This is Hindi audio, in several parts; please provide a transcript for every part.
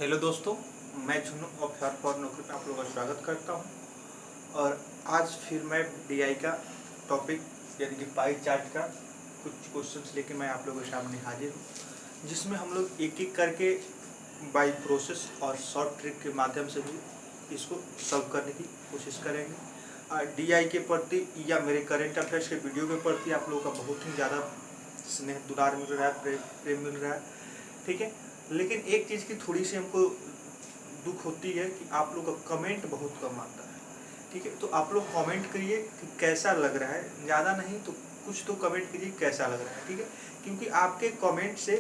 हेलो दोस्तों, मैं झुन्नू ऑफियर फॉर नौकरी में आप लोगों का स्वागत करता हूं। और आज फिर मैं डीआई का टॉपिक यानी कि पाई चार्ट का कुछ क्वेश्चंस लेके मैं आप लोगों के सामने हाजिर हूं, जिसमें हम लोग एक एक करके बाय प्रोसेस और शॉर्ट ट्रिक के माध्यम से भी इसको सॉल्व करने की कोशिश करेंगे। डीआई के प्रति या मेरे करेंट अफेयर्स के वीडियो के प्रति आप लोगों का बहुत ही ज़्यादा स्नेह दुलार मिल रहा है, प्रेम मिल रहा है, ठीक है। लेकिन एक चीज़ की थोड़ी सी हमको दुख होती है कि आप लोग का कमेंट बहुत कम आता है, ठीक है। तो आप लोग कमेंट करिए कि कैसा लग रहा है, ज़्यादा नहीं तो कुछ तो कमेंट कीजिए कैसा लग रहा है, ठीक है। क्योंकि आपके कमेंट से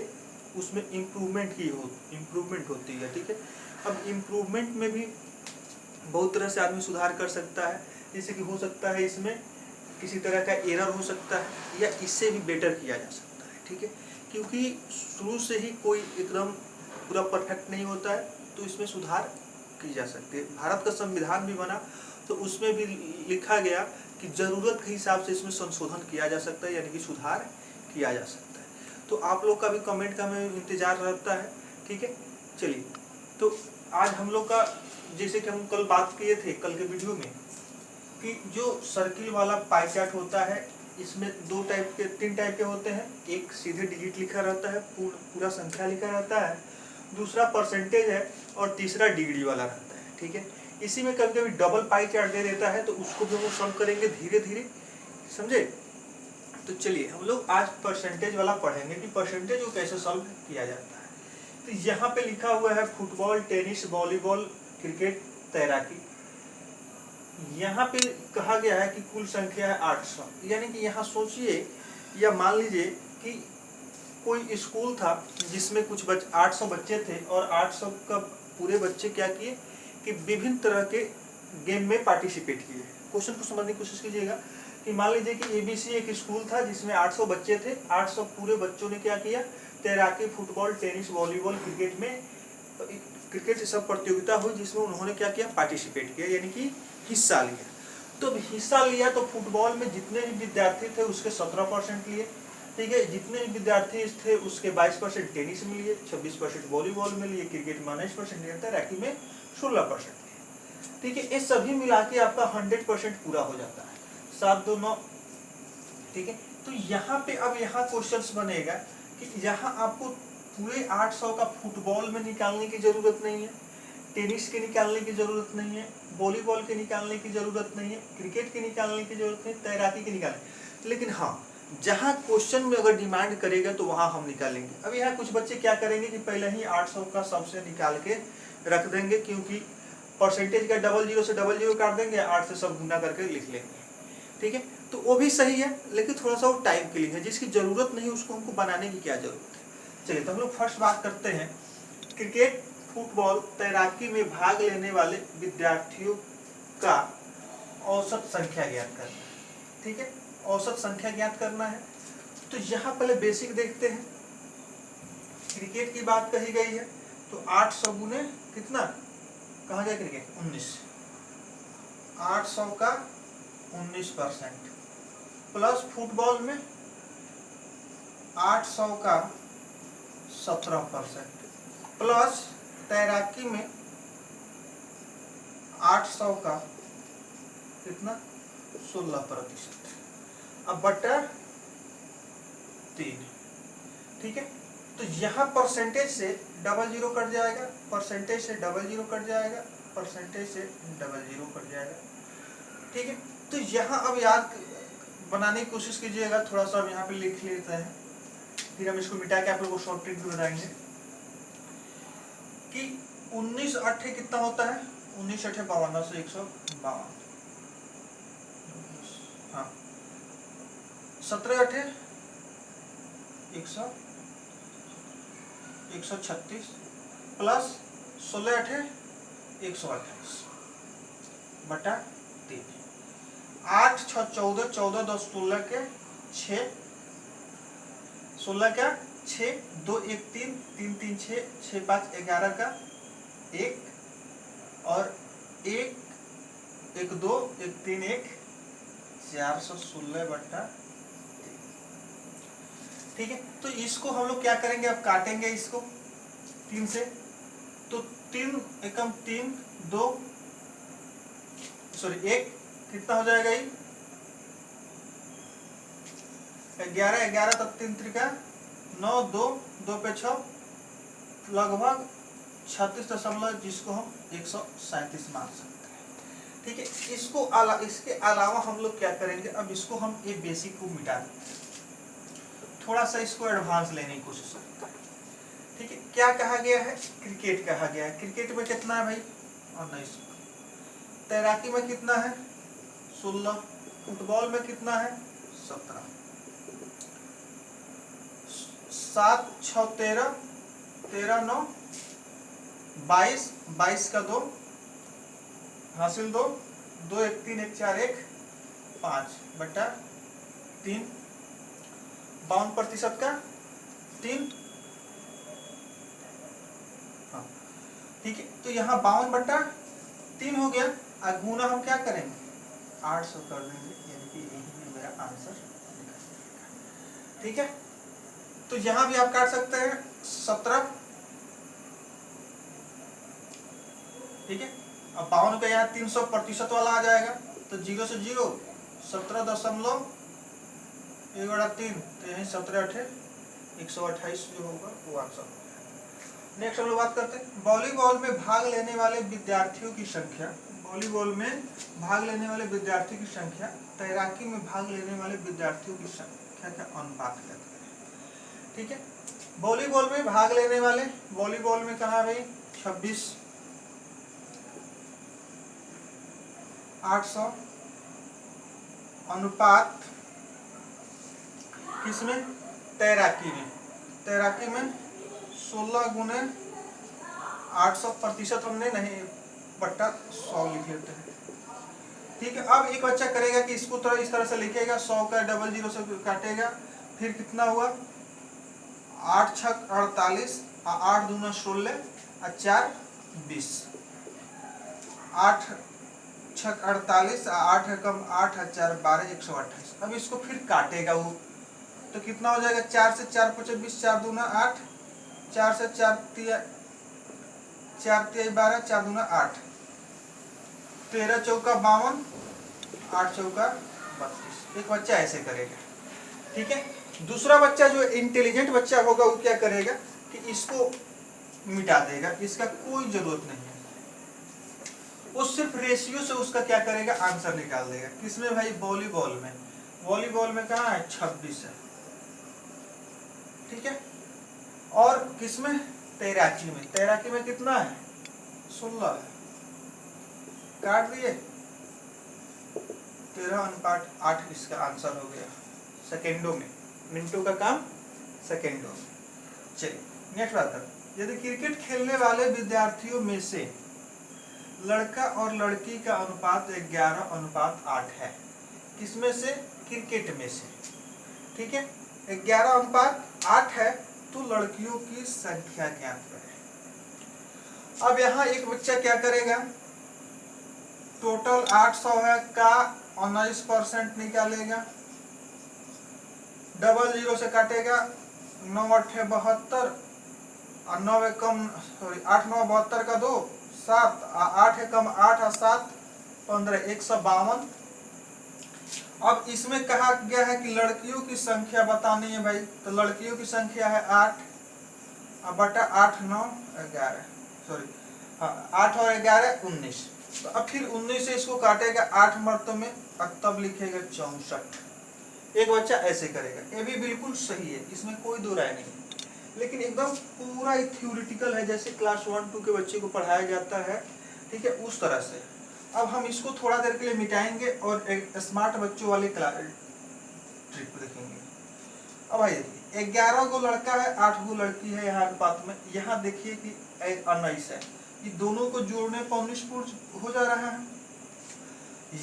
उसमें इम्प्रूवमेंट होती है, ठीक है। अब इम्प्रूवमेंट में भी बहुत तरह से आदमी सुधार कर सकता है। जैसे कि हो सकता है इसमें किसी तरह का एरर हो सकता है या इससे भी बेटर किया जा सकता है, ठीक है। क्योंकि शुरू से ही कोई एकदम पूरा परफेक्ट नहीं होता है, तो इसमें सुधार की जा सकती है। भारत का संविधान भी बना तो उसमें भी लिखा गया कि ज़रूरत के हिसाब से इसमें संशोधन किया जा सकता है, यानी कि सुधार किया जा सकता है। तो आप लोग का भी कमेंट का हमें इंतजार रहता है, ठीक है। चलिए, तो आज हम लोग का जैसे कि हम कल बात किए थे कल के वीडियो में कि जो सर्किल वाला पाई चार्ट होता है, इसमें तीन टाइप के होते हैं। एक सीधे डिजिट लिखा रहता है, पूरा संख्या लिखा रहता है, दूसरा परसेंटेज है और तीसरा डिग्री वाला रहता है, ठीक है। इसी में कभी कभी डबल पाई चार्ट दे देता है, तो उसको भी हम सॉल्व करेंगे धीरे धीरे, समझे। तो चलिए हम लोग आज परसेंटेज वाला पढ़ेंगे कि परसेंटेज को कैसे सॉल्व किया जाता है। तो यहाँ पे लिखा हुआ है फुटबॉल, टेनिस, वॉलीबॉल, क्रिकेट, तैराकी। यहाँ पे कहा गया है कि कुल संख्या है 800, यानी कि यहाँ सोचिए या मान लीजिए कि कोई स्कूल था जिसमें कुछ 800 बच्चे थे और 800 का पूरे बच्चे क्या किए कि विभिन्न तरह के गेम में पार्टिसिपेट किए। क्वेश्चन को समझने की कोशिश कीजिएगा कि मान लीजिए कि एबीसी एक स्कूल था जिसमें 800 बच्चे थे। 800 पूरे बच्चों ने क्या किया, तैराकी, फुटबॉल, टेनिस, वॉलीबॉल, क्रिकेट में क्रिकेट से सब प्रतियोगिता हुई जिसमें उन्होंने क्या किया, पार्टिसिपेट किया, यानी कि हिस्सा लिया। तो हिस्सा लिया तो फुटबॉल में जितने भी विद्यार्थी थे उसके 17% लिए, ठीक है। जितने भी विद्यार्थी थे उसके 22% टेनिस में लिए, 26% वॉलीबॉल में लिए, क्रिकेट में 19% लिए, तैराकी में 16% लिए, ठीक है। ये सभी मिला के आपका 100% पूरा हो जाता है, 7 2 9, ठीक है। तो यहाँ पे अब यहाँ क्वेश्चन बनेगा कि यहाँ आपको पूरे 800 का फुटबॉल में निकालने की जरूरत नहीं है, टेनिस के निकालने की जरूरत नहीं है, वॉलीबॉल के निकालने की जरूरत नहीं है, क्रिकेट के निकालने की जरूरत नहीं, तैराकी के निकालने। लेकिन हाँ, जहाँ क्वेश्चन में अगर डिमांड करेगा तो वहाँ हम निकालेंगे। अब यहाँ कुछ बच्चे क्या करेंगे कि पहले ही 800 का सबसे निकाल के रख देंगे, क्योंकि परसेंटेज का 00 से 00 काट देंगे, 8 से सब गुना करके लिख लेंगे, ठीक है। तो वो भी सही है, लेकिन थोड़ा सा वो टाइम के लिए है। जिसकी जरूरत नहीं उसको हमको बनाने की क्या जरूरत है। चलिए तो हम लोग फर्स्ट बात करते हैं क्रिकेट, फुटबॉल, तैराकी में भाग लेने वाले विद्यार्थियों का औसत संख्या ज्ञात करना है, ठीक है। औसत संख्या ज्ञात करना है। तो यहाँ पहले बेसिक देखते हैं। क्रिकेट की बात कही गई है तो 800 गुने कितना कहा गया, क्रिकेट 19, 800 का 19% प्लस फुटबॉल में 800 का 17% प्लस तैराकी में 800 का कितना 16%, अब बटा 3, ठीक है। तो यहाँ परसेंटेज से 00 कट जाएगा, परसेंटेज से 00 कट जाएगा, परसेंटेज से 00 कट जाएगा, ठीक है। तो यहाँ अब याद बनाने की कोशिश कीजिएगा। थोड़ा सा हम यहाँ पे लिख लेते हैं, फिर हम इसको मिटा के आप लोगों को शॉर्ट ट्रिक भी बताएंगे कि 19 8 कितना होता है, 19 8 52 से 152, हाँ 17 8 136 प्लस 16 8 128 बटा 3, 8 6 14, 14 10 16 के 6, 16 का 6, 2 1 3, 3 3 6, 6 5 11 का 1 और 1 1 2 1 3 1 416 बटा 3, ठीक है। तो इसको हम लोग क्या करेंगे, अब काटेंगे इसको 3 से, तो 3 एकम 3 2 सॉरी 1 कितना हो जाएगा ये 11 11 तब 3 त्रिका 9 2 2 पे 6 लगभग 36 जिसको हम 137 मान सकते हैं। ठीक है, इसके अलावा हम लोग क्या करेंगे, अब इसको हम ये बेसिक को मिटा देंगे, थोड़ा सा इसको एडवांस लेने की कोशिश करते हैं। ठीक है, क्या कहा गया है, क्रिकेट कहा गया है। क्रिकेट में कितना है भाई 19, तैराकी में कितना है 16, फुटबॉल में कितना है 17, 7 6 13 13 9 22 22 का 2 हासिल 2 2 1 3 1 4 1 5 बटा 3 52% का 3। हाँ ठीक है, तो यहाँ 52/3 हो गया। अब गुना हम क्या करेंगे 800 कर देंगे, यानी कि यही मेरा आंसर। ठीक है, तो यहाँ भी आप काट सकते हैं 17। ठीक है, अब 52 का यहाँ 300% वाला आ जाएगा, तो 0 से 0 17.1/3, तो यही 17 8 128 जो होगा वो आंसर। नेक्स्ट हम लोग बात करते हैं वॉलीबॉल में भाग लेने वाले विद्यार्थियों की संख्या। वॉलीबॉल में भाग लेने वाले विद्यार्थियों की संख्या तैराकी में भाग लेने वाले विद्यार्थियों की संख्या का अनुपात क्या करें। ठीक है, वॉलीबॉल में भाग लेने वाले, वॉलीबॉल में कहा भाई 26 800 अनुपात किसमें तैराकी में, तैराकी में 16 गुने 800% हमने नहीं बट्टा 100 लिख लेते हैं। ठीक है, अब एक बच्चा करेगा कि इसको तो इस तरह से लिखेगा 100 का 00 से काटेगा, फिर कितना हुआ 8 6 48 8 दूना 16 और 4 20, 8 6 48 8 कम 8 4 12 128। अब इसको फिर काटेगा वो, तो कितना हो जाएगा 4 से 4 5 20 4 दूना 8, 4 से 4 3 12 4 दूना 8, 13 चौका 52 8 चौका 32। एक बच्चा ऐसे करेगा। ठीक है, दूसरा बच्चा जो इंटेलिजेंट बच्चा होगा वो क्या करेगा कि इसको मिटा देगा, इसका कोई जरूरत नहीं है, वो सिर्फ रेशियो से उसका क्या करेगा आंसर निकाल देगा। किसमें भाई वॉलीबॉल में, वॉलीबॉल में कहाँ है 26 है। ठीक है, और किसमें तैराकी में, तैराकी में कितना है 16 है, काट दिए 13/8 इसका आंसर हो गया सेकेंडों में, मिनटों का काम सेकेंडों में। चलिए नेक्स्ट बात करते, यदि क्रिकेट खेलने वाले विद्यार्थियों में से लड़का और लड़की का अनुपात 11/8 है, किसमें से क्रिकेट में से। ठीक है, 11/8 है, तो लड़कियों की संख्या ज्ञात करें। अब यहाँ एक बच्चा क्या करेगा, टोटल 800 है का 19% निकालेगा, 00 से काटेगा 9 8 72 और 9 कम 8 9 72 का 2 7 8 कम 8 और 7 15 152। अब इसमें कहा गया है कि लड़कियों की संख्या बतानी है भाई, तो लड़कियों की संख्या है 8 और बटा 8 9 11 सॉरी 8 और 11 19। तो अब फिर 19 से इसको काटेगा 8 मर्तों में और तब लिखेगा 64। एक बच्चा ऐसे करेगा, ये भी बिल्कुल सही है, इसमें कोई दो राय नहीं, लेकिन एकदम पूरा थ्योरेटिकल है, जैसे क्लास 1 2 के बच्चे को पढ़ाया जाता है। ठीक है, उस तरह से। अब हम इसको थोड़ा देर के लिए मिटाएंगे और एक स्मार्ट बच्चों वाले ट्रिक देखेंगे। अब भाई देखिए 11 गो लड़का है 8 गो लड़की है, यहाँ अनुपात में यहाँ देखिए कि 19 है, ये दोनों को जोड़ने पर 19 हो जा रहा है,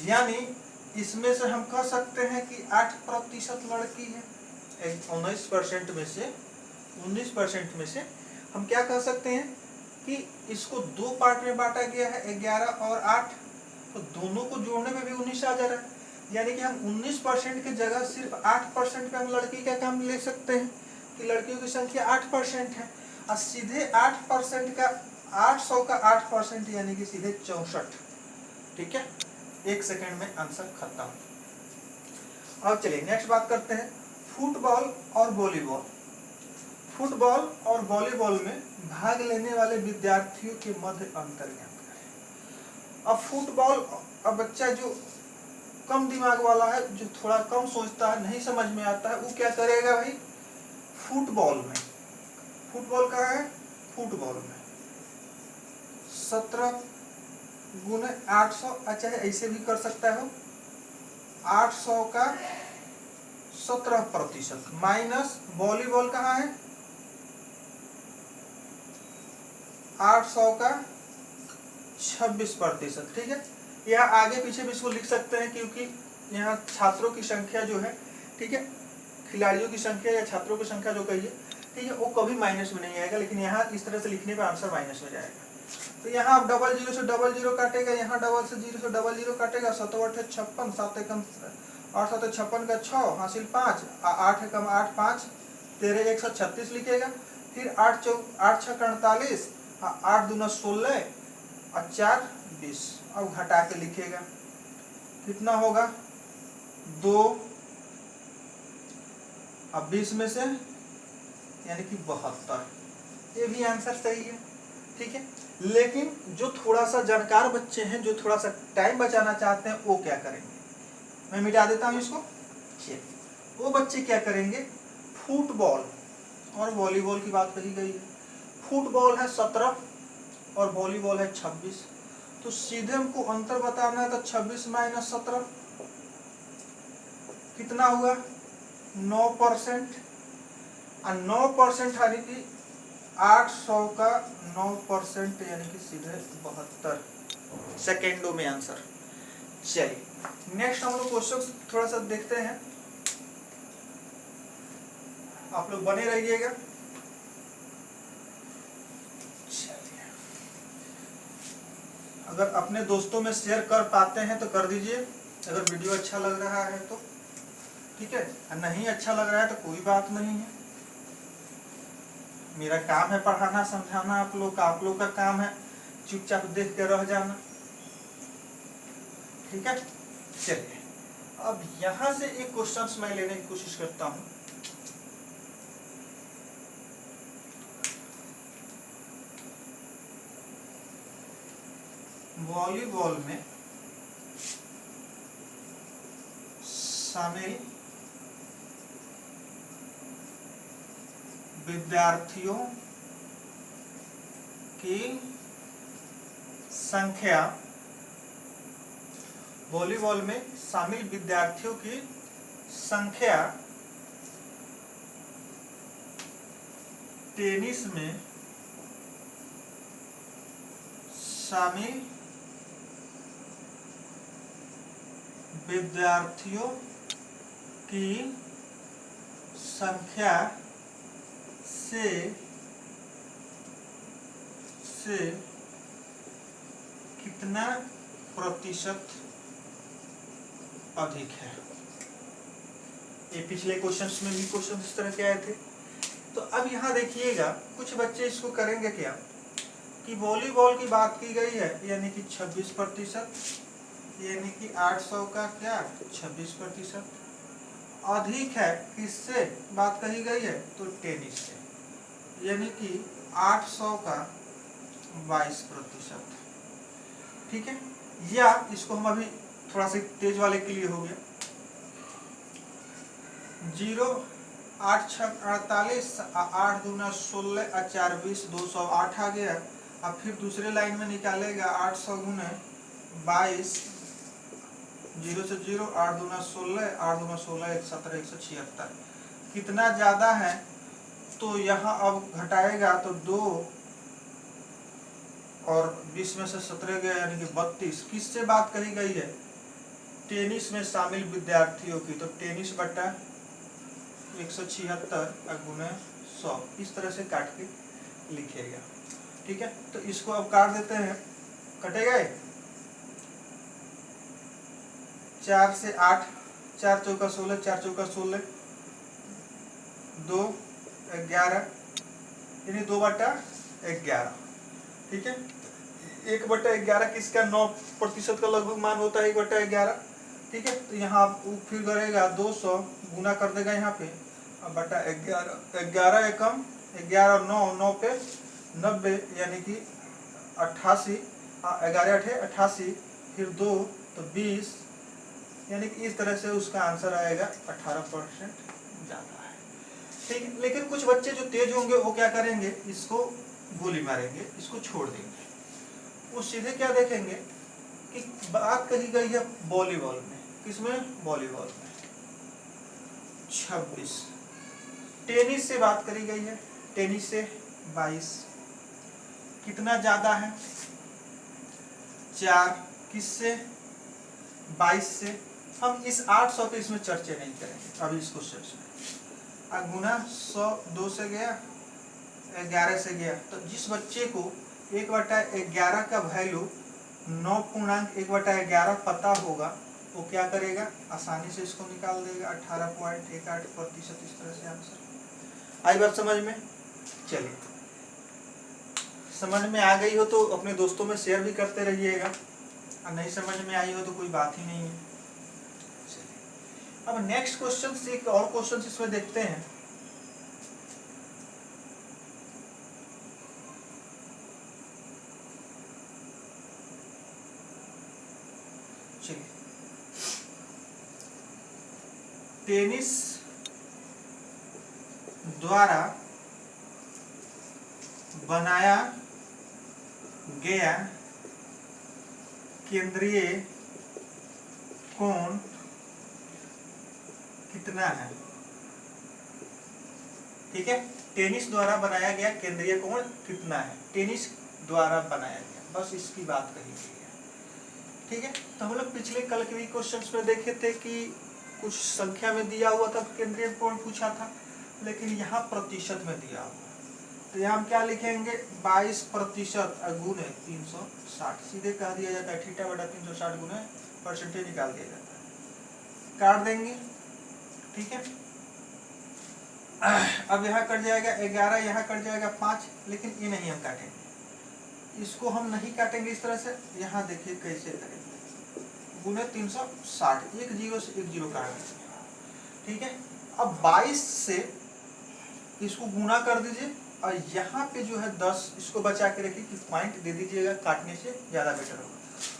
यानी इसमें से हम कह सकते हैं कि 8% लड़की है। 19% में से 19% में से हम क्या कह सकते हैं कि इसको दो पार्ट में बांटा गया है 11 और 8, तो दोनों को जोड़ने में भी 19 आ जा रहा है, यानी कि हम 19% की जगह सिर्फ 8% पे हम लड़की का काम ले सकते हैं कि लड़कियों की संख्या 8% है, और सीधे 8% का 800 का 8% यानी कि सीधे 64। ठीक है, 1 सेकंड में आंसर खत्म। अब चलिए नेक्स्ट बात करते हैं फुटबॉल और वॉलीबॉल। फुटबॉल और वॉलीबॉल में भाग लेने वाले विद्यार्थियों के मध्य अंतर क्या है। अब फुटबॉल, अब बच्चा जो कम दिमाग वाला है, जो थोड़ा कम सोचता है, नहीं समझ में आता है, वो क्या करेगा भाई, फुटबॉल में, फुटबॉल कहाँ है, फुटबॉल में 17 गुने 800, अच्छा ऐसे भी कर सकता है, 800 का 17% माइनस वॉलीबॉल कहाँ है, 800 का 26%। ठीक है, यहाँ आगे पीछे भी इसको लिख सकते हैं क्योंकि यहाँ छात्रों की संख्या जो है, ठीक है, खिलाड़ियों की संख्या या छात्रों की संख्या जो कहिए, ठीक है, वो कभी माइनस में नहीं आएगा, लेकिन यहाँ इस तरह से लिखने पर आंसर माइनस में जाएगा। तो यहाँ आप डबल जीरो से डबल जीरो काटेगा, यहाँ डबल से जीरो से डबल जीरो काटेगा, 7 8 56, 7 एकम 8 7 56 का 6 हासिल 5, 8 एकम 8 5 13 136 लिखेगा। फिर 8 6 48, 8 दूना 16 और 4 20। अब घटा के लिखेगा, कितना होगा 2, अब 20 में से यानी कि 72। ये भी आंसर सही है। ठीक है, लेकिन जो थोड़ा सा जानकार बच्चे हैं, जो थोड़ा सा टाइम बचाना चाहते हैं, वो क्या करेंगे, मैं मिटा देता हूँ इसको। वो बच्चे क्या करेंगे, फुटबॉल और वॉलीबॉल की बात कही गई है, फुटबॉल है 17 और वॉलीबॉल है 26, तो सीधे हमको अंतर बताना है, तो 26 माइनस 17 कितना हुआ 9%, और 9% यानी कि 800 का 9% यानी कि सीधे 72 सेकेंडों में आंसर। चलिए नेक्स्ट हम लोग क्वेश्चन थोड़ा सा देखते हैं, आप लोग बने रहिएगा। अगर अपने दोस्तों में शेयर कर पाते हैं तो कर दीजिए, अगर वीडियो अच्छा लग रहा है तो, ठीक है, नहीं अच्छा लग रहा है तो कोई बात नहीं है, मेरा काम है पढ़ाना समझाना आप लोग का काम है चुपचाप देख के रह जाना। ठीक है, चलिए अब यहां से एक क्वेश्चंस मैं लेने की कोशिश करता हूं। वॉलीबॉल में शामिल विद्यार्थियों की संख्या, वॉलीबॉल में शामिल विद्यार्थियों की संख्या टेनिस में शामिल विद्यार्थियों की संख्या से कितना प्रतिशत अधिक है। ये पिछले क्वेश्चंस में भी क्वेश्चन इस तरह के आए थे। तो अब यहाँ देखिएगा कुछ बच्चे इसको करेंगे क्या कि वॉलीबॉल की बात की गई है यानी कि 26%, यानी कि 800 का क्या 26% अधिक है, किससे बात कही गई है तो टेनिस से, यानी कि 800 का 22%। ठीक है, या इसको हम अभी थोड़ा सा तेज वाले के लिए हो गया 0 8 6 48, 8 दूना 16 और 4 20, 208 आ गया। अब फिर दूसरे लाइन में निकालेगा 800 गुने 22, 0 से 0, 8 दूना 16, 8 दूना 16 17 176, कितना ज्यादा है तो यहाँ अब घटाएगा तो 2 और 20 में से 17 गया यानी कि 32। किससे बात कही गई है टेनिस में शामिल विद्यार्थियों की, तो टेनिस बटा 176 गुने 100, इस तरह से काट के लिखिएगा। ठीक है, तो इसको अब काट देते हैं, कटेगा 4 से 8, 4 चौका 16, 4 चौका 16, 2 11 यानी 2 बटा 11, ठीक है। 1/11 किसका 9% का लगभग मान होता है 1/11, ठीक है। तो यहाँ आप फिर करेगा 200 गुना कर देगा यहाँ पे, अब बटा 11, 11 एकम 11 और 9, 9 पे 90 यानी कि 88, 11 8 88, फिर 2 तो 20, यानी कि इस तरह से उसका आंसर आएगा 18% ज़्यादा है, ठीक है। लेकिन कुछ बच्चे जो तेज होंगे वो क्या करेंगे, इसको गोली मारेंगे, इसको छोड़ देंगे, वो सीधे क्या देखेंगे कि बात कही गई है वॉलीबॉल में, किसमें, वॉलीबॉल में 26, टेनिस से बात करी गई है, टेनिस से 22, कितना ज्यादा है 4, किससे 22 से। हम इस 800 के इसमें चर्चा नहीं करेंगे अभी इस क्वेश्चन में। गुना 100 2 से गया, 11 से गया, तो जिस बच्चे को 1/11 का वैल्यू 9.1/11 पता होगा वो क्या करेगा, आसानी से इसको निकाल देगा, 18.18%। इस तरह से आंसर आई बात समझ में। चलिए, समझ में आ गई हो तो अपने दोस्तों में शेयर भी करते रहिएगा, और नहीं समझ में आई हो तो कोई बात ही नहीं है। चलिए, अब नेक्स्ट क्वेश्चन से एक और क्वेश्चन इसमें देखते हैं। टेनिस द्वारा बनाया गया केंद्रीय कोण कितना है, ठीक है। टेनिस द्वारा बनाया गया केंद्रीय कोण कितना है, टेनिस द्वारा बनाया गया, बस इसकी बात कही गई है, ठीक है। तो हम लोग पिछले कल के भी क्वेश्चंस में देखे थे कि कुछ संख्या में दिया हुआ था केंद्रीय कोण पूछा था, लेकिन यहाँ प्रतिशत में दिया हुआ, तो यहाँ हम क्या लिखेंगे 22% गुने 360, सीधे कह दिया जाता है θ/360 गुने परसेंटेज निकाल दिया जाता है, काट देंगे, ठीक है। अब यहाँ कट जाएगा 11, यहाँ कट जाएगा 5, लेकिन ये नहीं हम काटेंगे, इसको हम नहीं काटेंगे इस तरह से। यहाँ देखिए कैसे करेंगे, गुने 360, एक जीरो से एक जीरो काट दीजिए, ठीक है। अब 22 से इसको गुना कर दीजिए, और यहाँ पे जो है 10 इसको बचा के रखिए कि पॉइंट दे दीजिएगा, काटने से ज़्यादा बेटर होगा।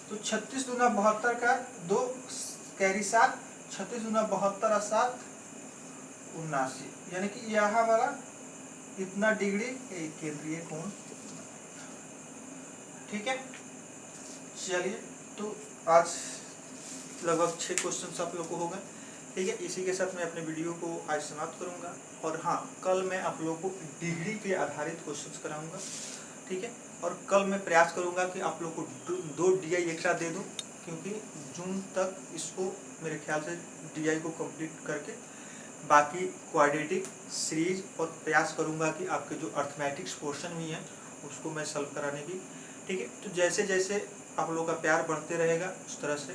तो 36 दूना 72 का 2 कैरी 7, 36 दूना 72 और 7 79, यानी कि यहाँ वाला इतना डिग्री केंद्रीय कोण, ठीक है। चलिए, तो आज लगभग 6 क्वेश्चन आप लोग को होगा, ठीक है। इसी के साथ मैं अपने वीडियो को आज समाप्त करूंगा, और हाँ, कल मैं आप लोगों को डिग्री पे आधारित क्वेश्चंस कराऊंगा, ठीक है। और कल मैं प्रयास करूंगा कि आप लोग को 2 DI एक्स्ट्रा दे दूं, क्योंकि जून तक इसको मेरे ख्याल से DI को कंप्लीट करके बाकी क्वाड्रेटिक सीरीज, और प्रयास करूंगा कि आपके जो अर्थमेटिक्स पोर्शन भी हैं उसको मैं सॉल्व कराने की, ठीक है। तो जैसे जैसे आप लोगों का प्यार बढ़ते रहेगा उस तरह से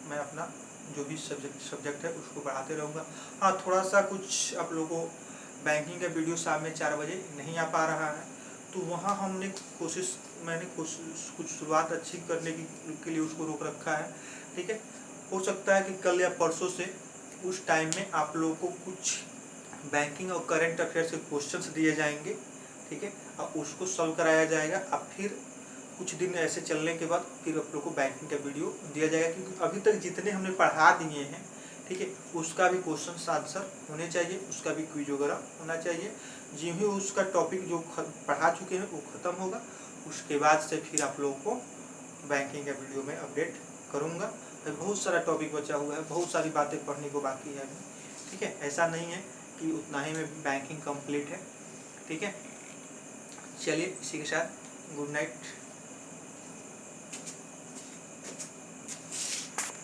मैं अपना जो भी सब्जेक्ट है उसको बढ़ाते रहूँगा। हाँ, थोड़ा सा कुछ आप लोगों को बैंकिंग का वीडियो शाम में 4 बजे नहीं आ पा रहा है, तो वहाँ मैंने कुछ शुरुआत अच्छी करने के लिए उसको रोक रखा है, ठीक है। हो सकता है कि कल या परसों से उस टाइम में आप लोगों को कुछ बैंकिंग और करंट अफेयर्स के क्वेश्चंस दिए जाएंगे, ठीक है, और उसको सॉल्व कराया जाएगा। अब फिर कुछ दिन ऐसे चलने के बाद फिर आप लोग को बैंकिंग का वीडियो दिया जाएगा, क्योंकि अभी तक जितने हमने पढ़ा दिए हैं, ठीक है, उसका भी क्वेश्चन आंसर होने चाहिए, उसका भी क्विज वगैरह होना चाहिए। जी ही उसका टॉपिक जो पढ़ा चुके हैं वो ख़त्म होगा, उसके बाद से फिर आप लोगों को बैंकिंग का वीडियो में अपडेट करूँगा। बहुत सारा टॉपिक बचा हुआ है, बहुत सारी बातें पढ़ने को बाकी है अभी, ठीक है। ऐसा नहीं है कि उतना ही में बैंकिंग कंप्लीट है, ठीक है। चलिए, इसी के साथ गुड नाइट।